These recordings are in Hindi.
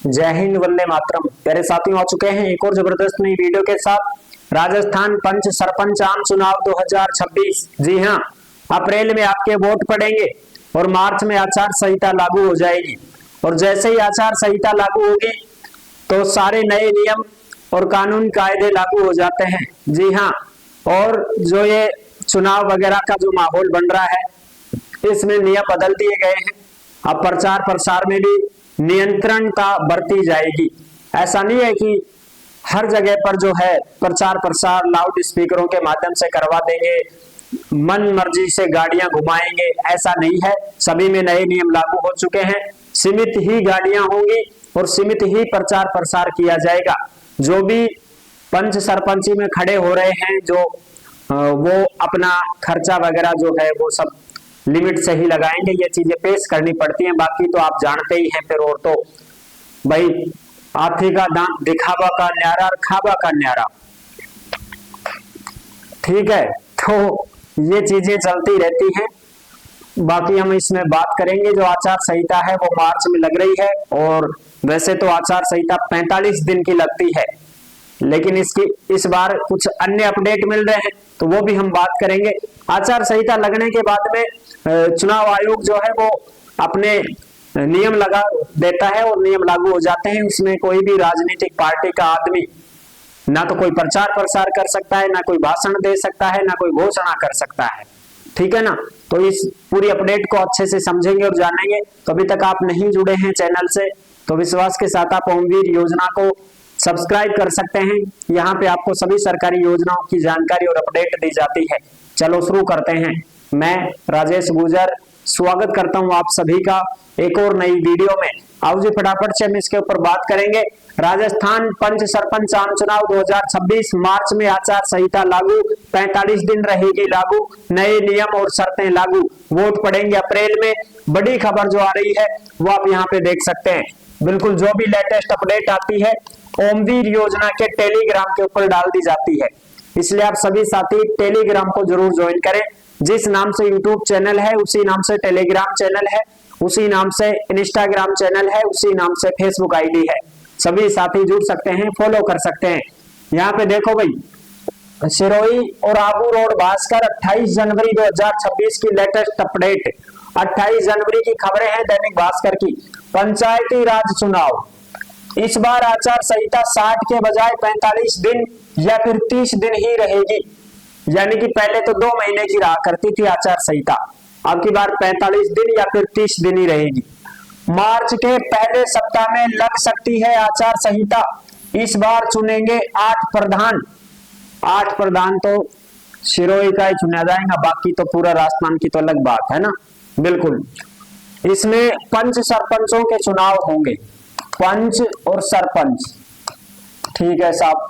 जय हिंद, वंदे मातरम। प्यारे साथियों, आ चुके हैं एक और जबरदस्त नई वीडियो के साथ। राजस्थान पंच सरपंच आम चुनाव 2026। जी हाँ, अप्रैल में आपके वोट पड़ेंगे और मार्च में आचार संहिता लागू हो जाएगी। और जैसे ही आचार संहिता लागू होगी तो सारे नए नियम और कानून कायदे लागू हो जाते हैं। जी हाँ, और जो ये चुनाव वगैरह का जो माहौल बन रहा है, इसमें नियम बदल दिए गए हैं। अब प्रचार प्रसार में भी नियंत्रणता बरती जाएगी। ऐसा नहीं है कि हर जगह पर जो है प्रचार प्रसार लाउड स्पीकरों के माध्यम से करवा देंगे, मन मर्जी से गाड़ियां घुमाएंगे, ऐसा नहीं है। सभी में नए नियम लागू हो चुके हैं। सीमित ही गाड़ियां होंगी और सीमित ही प्रचार प्रसार किया जाएगा। जो भी पंच सरपंची में खड़े हो रहे हैं, जो वो अपना खर्चा वगैरह जो है वो सब लिमिट से ही लगाएंगे। ये चीजें पेश करनी पड़ती हैं। बाकी तो आप जानते ही हैं। फिर और तो भाई, हाथी का दांत दिखावा का न्यारा और खावा का न्यारा, ठीक है। तो ये चीजें चलती रहती हैं। बाकी हम इसमें बात करेंगे। जो आचार संहिता है वो मार्च में लग रही है, और वैसे तो आचार संहिता 45 दिन की लगती है, लेकिन इस बार कुछ अन्य अपडेट मिल रहे हैं, तो वो भी हम बात करेंगे। आचार संहिता लगने के बाद में चुनाव आयोग जो है वो अपने नियम लगा देता है और नियम लागू हो जाते हैं। उसमें कोई भी राजनीतिक पार्टी का आदमी ना तो कोई प्रचार प्रसार कर सकता है, ना कोई भाषण दे सकता है, ना कोई घोषणा कर सकता है, ठीक है ना। तो इस पूरी अपडेट को अच्छे से समझेंगे और जानेंगे। तो अभी तक आप नहीं जुड़े हैं चैनल से, तो विश्वास के साथ आप ओमवीर योजना को सब्सक्राइब कर सकते हैं। यहाँ पे आपको सभी सरकारी योजनाओं की जानकारी और अपडेट दी जाती है। चलो शुरू करते हैं। मैं राजेश गुजर स्वागत करता हूँ आप सभी का एक और नई वीडियो में। आओ जी, फटाफट से हम इसके ऊपर बात करेंगे। राजस्थान पंच सरपंच आम चुनाव 2026 मार्च में आचार संहिता लागू, 45 दिन रहेगी लागू, नए नियम और शर्तें लागू, वोट पड़ेंगे अप्रैल में। बड़ी खबर जो आ रही है वो आप यहाँ पे देख सकते हैं। बिल्कुल जो भी लेटेस्ट अपडेट आती है ओमवीर योजना के टेलीग्राम के ऊपर डाल दी जाती है। इसलिए आप सभी साथी टेलीग्राम को जरूर ज्वाइन करें। जिस नाम से यूट्यूब चैनल है उसी नाम से टेलीग्राम चैनल है, उसी नाम से इंस्टाग्राम चैनल है, उसी नाम से फेसबुक आईडी है। सभी साथी जुड़ सकते हैं, फॉलो कर सकते हैं। यहाँ पे देखो भाई, सिरोही और आबू रोड भास्कर 28 जनवरी 2026 की लेटेस्ट अपडेट। 28 जनवरी की खबरें हैं दैनिक भास्कर की। पंचायती राज चुनाव इस बार आचार संहिता 60 के बजाय 45 दिन या फिर 30 दिन ही रहेगी। यानी कि पहले तो 2 महीने की रहा करती थी आचार संहिता, अब की बार 45 दिन या फिर 30 दिन ही रहेगी। मार्च के पहले सप्ताह में लग सकती है आचार संहिता। इस बार चुनेंगे 8 प्रधान। 8 प्रधान तो सिरोही का ही चुना जाएगा, बाकी तो पूरा राजस्थान की तो अलग बात है ना। बिल्कुल, इसमें पंच सरपंचों के चुनाव होंगे, पंच और सरपंच, ठीक है साहब।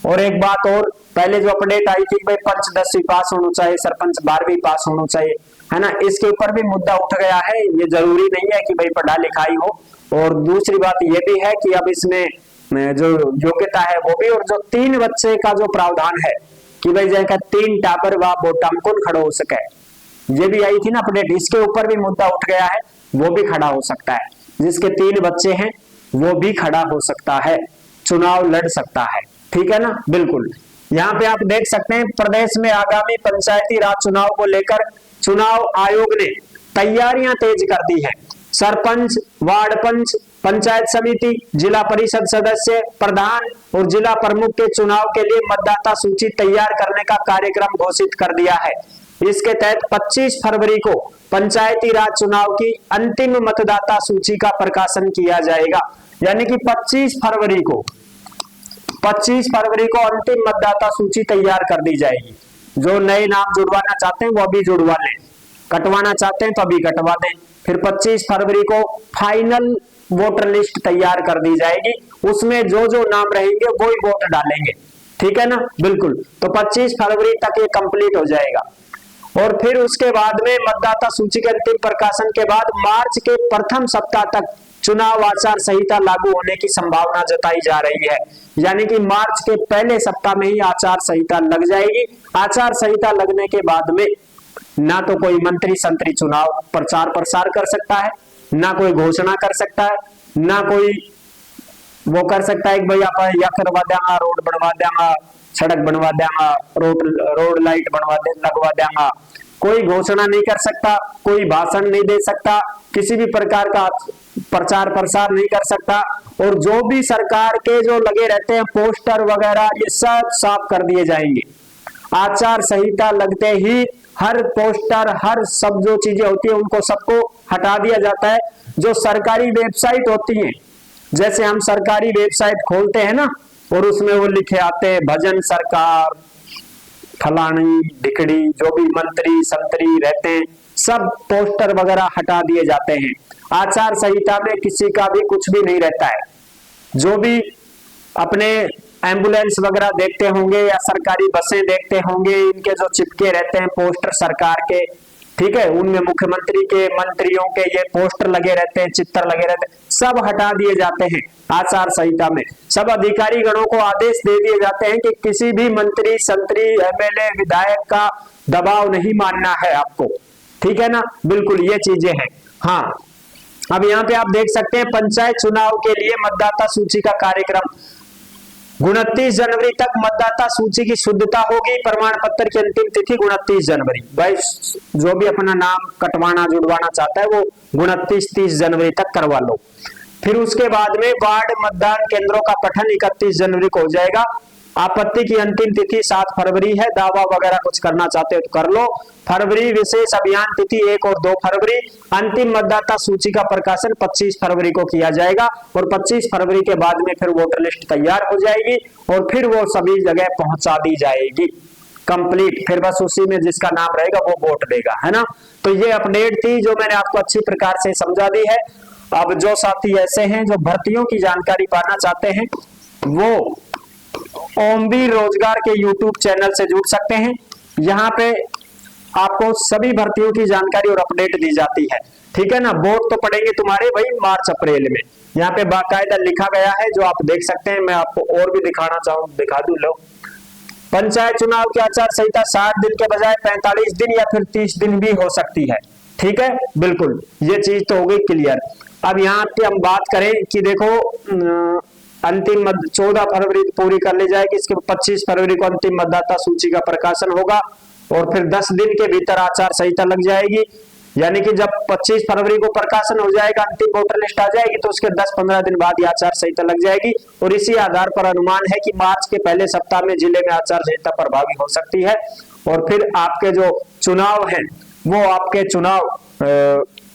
और एक बात और, पहले जो अपडेट आई थी भाई पंच 10वीं पास होना चाहिए, सरपंच 12वीं पास होना चाहिए, है ना। इसके ऊपर भी मुद्दा उठ गया है। ये जरूरी नहीं है कि भाई पढ़ा लिखाई हो। और दूसरी बात ये भी है कि अब इसमें जो योग्यता है वो भी, और जो 3 बच्चे का जो प्रावधान है कि भाई जैसे 3 टापर व बोटम कौन खड़ा हो सके, ये भी आई थी ना अपडेट। इसके ऊपर भी मुद्दा उठ गया है, वो भी खड़ा हो सकता है। जिसके 3 बच्चे हैं वो भी खड़ा हो सकता है, चुनाव लड़ सकता है, ठीक है ना। बिल्कुल, यहाँ पे आप देख सकते हैं प्रदेश में आगामी पंचायती राज चुनाव को लेकर चुनाव आयोग ने तैयारियां तेज कर दी है। सरपंच, वार्ड पंच, पंचायत समिति, जिला परिषद सदस्य, प्रधान और जिला प्रमुख के चुनाव के लिए मतदाता सूची तैयार करने का कार्यक्रम घोषित कर दिया है। इसके तहत 25 फरवरी को पंचायती राज चुनाव की अंतिम मतदाता सूची का प्रकाशन किया जाएगा। यानी कि 25 फरवरी को अंतिम मतदाता सूची तैयार कर दी जाएगी। जो नए नाम जुड़वाना चाहते हैं वो अभी जुड़वा लें, कटवाना चाहते हैं तो अभी कटवा दें। फिर 25 फरवरी को फाइनल वोटर लिस्ट तैयार कर दी जाएगी। उसमें जो जो नाम रहेंगे वो ही वोट डालेंगे, ठीक है ना। बिल्कुल, तो 25 फरवरी तक ये कंप्लीट हो जाएगा। और फिर उसके बाद में मतदाता सूची के अंतिम प्रकाशन के बाद मार्च के प्रथम सप्ताह तक चुनाव आचार संहिता लागू होने की संभावना जताई जा रही है। यानी कि मार्च के पहले सप्ताह में ही आचार संहिता लग जाएगी। आचार संहिता लगने के बाद में ना तो कोई मंत्री संतरी चुनाव प्रचार प्रसार कर सकता है, ना कोई घोषणा कर सकता है, ना कोई वो कर सकता है कि भाई आप या करवा देंगा, रोड बनवा देंगा, सड़क बनवा देंगा, रोड लाइट लगवा देंगा। कोई घोषणा नहीं कर सकता, कोई भाषण नहीं दे सकता, किसी भी प्रकार का प्रचार प्रसार नहीं कर सकता। और जो भी सरकार के जो लगे रहते हैं पोस्टर वगैरह, ये सब साफ कर दिए जाएंगे। आचार संहिता लगते ही हर पोस्टर, हर सब जो चीजें होती है उनको सबको हटा दिया जाता है। जो सरकारी वेबसाइट होती है, जैसे हम सरकारी वेबसाइट खोलते हैं ना, और उसमें वो लिखे आते हैं भजन सरकार, फलानी ढिकड़ी, जो भी मंत्री संतरी रहते हैं, सब पोस्टर वगैरह हटा दिए जाते हैं। आचार संहिता में किसी का भी कुछ भी नहीं रहता है। जो भी अपने एम्बुलेंस वगैरह देखते होंगे या सरकारी बसें देखते होंगे, इनके जो चिपके रहते हैं पोस्टर सरकार के, ठीक है, उनमें मुख्यमंत्री के, मंत्रियों के ये पोस्टर लगे रहते हैं, चित्र लगे रहते हैं, सब हटा दिए जाते हैं। आचार संहिता में सब अधिकारी गणों को आदेश दे दिए जाते हैं कि किसी भी मंत्री संतरी, एमएलए, विधायक का दबाव नहीं मानना है आपको, ठीक है ना। बिल्कुल ये चीजें हैं। हाँ, अब यहाँ पे आप देख सकते हैं पंचायत चुनाव के लिए मतदाता सूची का कार्यक्रम 29 जनवरी तक मतदाता सूची की शुद्धता होगी। प्रमाण पत्र की अंतिम तिथि 29 जनवरी। भाई जो भी अपना नाम कटवाना जुड़वाना चाहता है वो 29-30 जनवरी तक करवा लो। फिर उसके बाद में वार्ड मतदान केंद्रों का पठन 31 जनवरी को हो जाएगा। आपत्ति की अंतिम तिथि 7 फरवरी है। दावा वगैरह कुछ करना चाहते हो तो कर लो। फरवरी विशेष अभियान तिथि 1 और 2 फरवरी। अंतिम मतदाता सूची का प्रकाशन 25 फरवरी को किया जाएगा और 25 फरवरी के बाद में फिर वोटर लिस्ट तैयार हो जाएगी और फिर वो सभी जगह पहुंचा दी जाएगी कंप्लीट। फिर बस उसी में जिसका नाम रहेगा वो वोट देगा, है ना। तो ये अपडेट थी जो मैंने आपको अच्छी प्रकार से समझा दी है। अब जो साथी ऐसे हैं जो भर्तियों की जानकारी पाना चाहते हैं वो ओमवीर रोजगार के यूट्यूब चैनल से जुड़ सकते हैं। यहाँ पे आपको सभी भर्तियों की जानकारी और अपडेट दी जाती है, ठीक है ना। वोट तो पड़ेंगे तुम्हारे भाई मार्च अप्रैल में। यहाँ पे बाकायदा लिखा गया है जो आप देख सकते हैं। मैं आपको और भी दिखाना चाहूँ, दिखा दूं। लो, पंचायत चुनाव की आचार संहिता 60 दिन के बजाय 45 दिन या फिर 30 दिन भी हो सकती है, ठीक है। बिल्कुल ये चीज तो हो गई क्लियर। अब यहाँ पे हम बात करें कि देखो अंतिम 14 फरवरी पूरी कर ली जाएगी, इसके 25 फरवरी को अंतिम मतदाता सूची का प्रकाशन होगा और फिर 10 दिन के भीतर आचार संहिता लग जाएगी। यानी कि जब 25 फरवरी को प्रकाशन हो जाएगा, अंतिम वोटर लिस्ट आ जाएगी, तो उसके 10-15 दिन बाद ही आचार संहिता लग जाएगी। और इसी आधार पर अनुमान है कि मार्च के पहले सप्ताह में जिले में आचार संहिता प्रभावी हो सकती है। और फिर आपके जो चुनाव हैं वो आपके चुनाव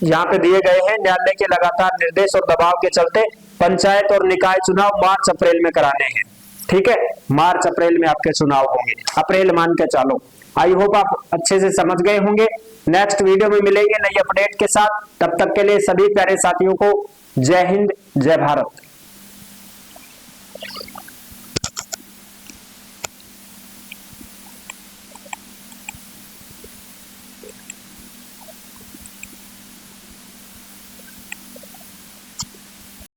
यहाँ पे दिए गए हैं। न्यायालय के लगातार निर्देश और दबाव के चलते पंचायत और निकाय चुनाव मार्च अप्रैल में कराने हैं, ठीक है। मार्च अप्रैल में आपके चुनाव होंगे, अप्रैल मान के चलो। आई होप आप अच्छे से समझ गए होंगे। नेक्स्ट वीडियो में मिलेंगे नई अपडेट के साथ। तब तक के लिए सभी प्यारे साथियों को जय हिंद, जय भारत।